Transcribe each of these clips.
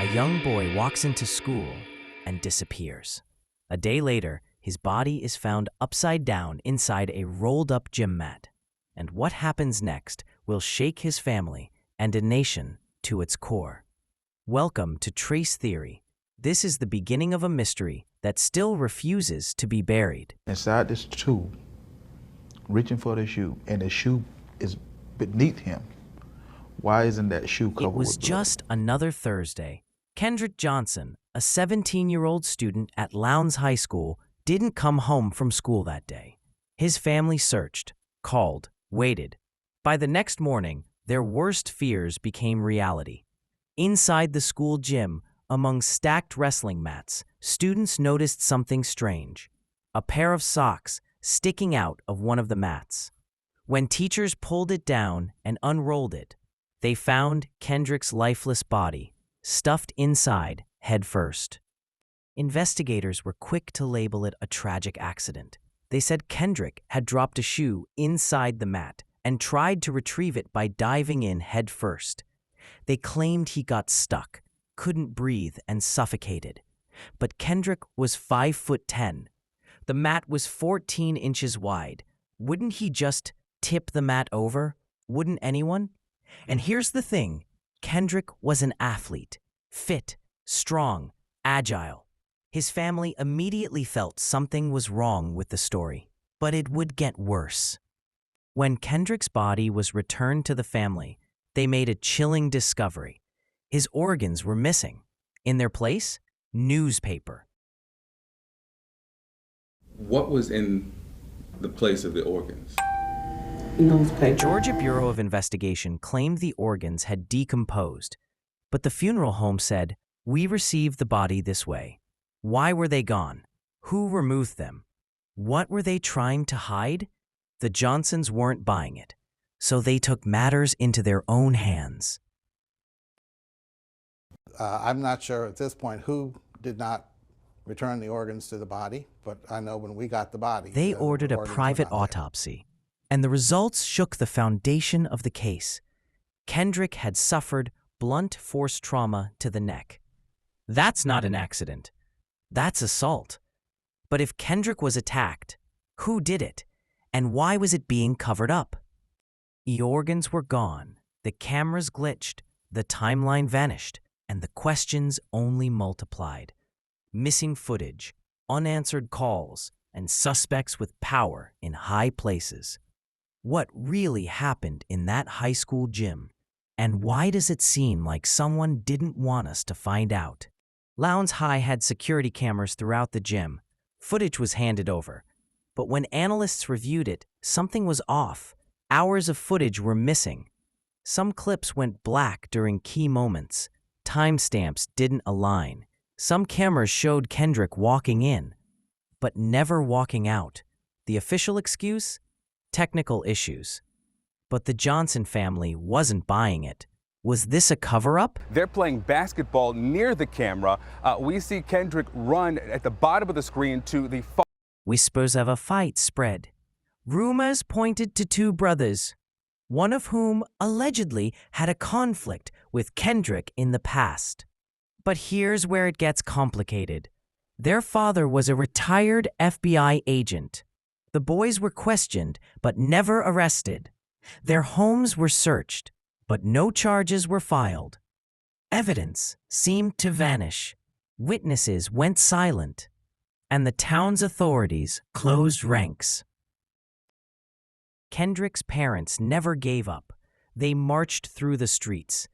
A young boy walks into school and disappears. A day later, his body is found upside down inside a rolled-up gym mat. And what happens next will shake his family and a nation to its core. Welcome to Trace Theory. This is the beginning of a mystery that still refuses to be buried. Inside this tube, reaching for the shoe, and the shoe is beneath him. Why isn't that shoe covered with blood? It was just another Thursday. Kendrick Johnson, a 17-year-old student at Lowndes High School, didn't come home from school that day. His family searched, called, waited. By the next morning, their worst fears became reality. Inside the school gym, among stacked wrestling mats, students noticed something strange: a pair of socks sticking out of one of the mats. When teachers pulled it down and unrolled it, they found Kendrick's lifeless body, stuffed inside head first. Investigators were quick to label it a tragic accident. They said Kendrick had dropped a shoe inside the mat and tried to retrieve it by diving in head first. They claimed he got stuck, couldn't breathe, and suffocated. But Kendrick was 5'10". The mat was 14 inches wide. Wouldn't he just tip the mat over? Wouldn't anyone? And here's the thing: Kendrick was an athlete, fit, strong, agile. His family immediately felt something was wrong with the story, but it would get worse. When Kendrick's body was returned to the family, they made a chilling discovery. His organs were missing. In their place, newspaper. What was in the place of the organs? The Georgia Bureau of Investigation claimed the organs had decomposed, but the funeral home said, "We received the body this way." Why were they gone? Who removed them? What were they trying to hide? The Johnsons weren't buying it, so they took matters into their own hands. I'm not sure at this point who did not return the organs to the body, but I know when we got the body, They ordered a organs were private not there. autopsy, and the results shook the foundation of the case. Kendrick had suffered blunt force trauma to the neck. That's not an accident. That's assault. But if Kendrick was attacked, who did it? And why was it being covered up? The organs were gone, the cameras glitched, the timeline vanished, and the questions only multiplied. Missing footage, unanswered calls, and suspects with power in high places. What really happened in that high school gym? And why does it seem like someone didn't want us to find out? Lowndes High had security cameras throughout the gym. Footage was handed over. But when analysts reviewed it, something was off. Hours of footage were missing. Some clips went black during key moments. Timestamps didn't align. Some cameras showed Kendrick walking in, but never walking out. The official excuse? Technical issues. But the Johnson family wasn't buying it. Was this a cover-up? They're playing basketball near the camera. We see Kendrick run at the bottom of the screen to the far. Whispers of a fight spread. Rumors pointed to two brothers, one of whom allegedly had a conflict with Kendrick in the past. But here's where it gets complicated. Their father was a retired FBI agent. The boys were questioned, but never arrested. Their homes were searched, but no charges were filed. Evidence seemed to vanish. Witnesses went silent, and the town's authorities closed ranks. Kendrick's parents never gave up. They marched through the streets,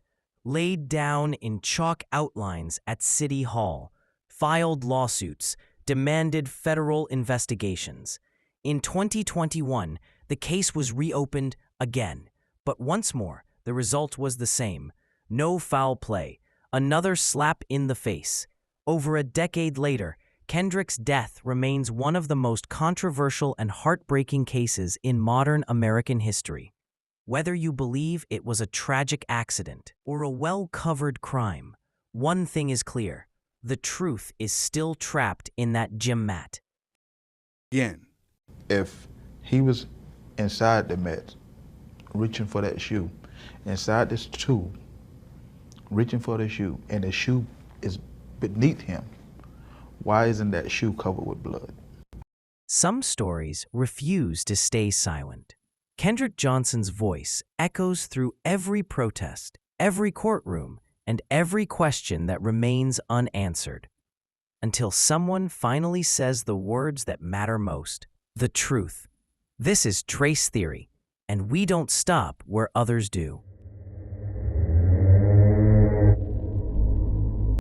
laid down in chalk outlines at City Hall, filed lawsuits, demanded federal investigations. In 2021, the case was reopened again, but once more, the result was the same. No foul play, another slap in the face. Over a decade later, Kendrick's death remains one of the most controversial and heartbreaking cases in modern American history. Whether you believe it was a tragic accident or a well-covered crime, one thing is clear: the truth is still trapped in that gym mat. Again, If he was inside the mat, reaching for that shoe, inside this tube, reaching for the shoe, and the shoe is beneath him. Why isn't that shoe covered with blood? Some stories refuse to stay silent. Kendrick Johnson's voice echoes through every protest, every courtroom, and every question that remains unanswered, until someone finally says the words that matter most, the truth. This is Trace Theory, and we don't stop where others do.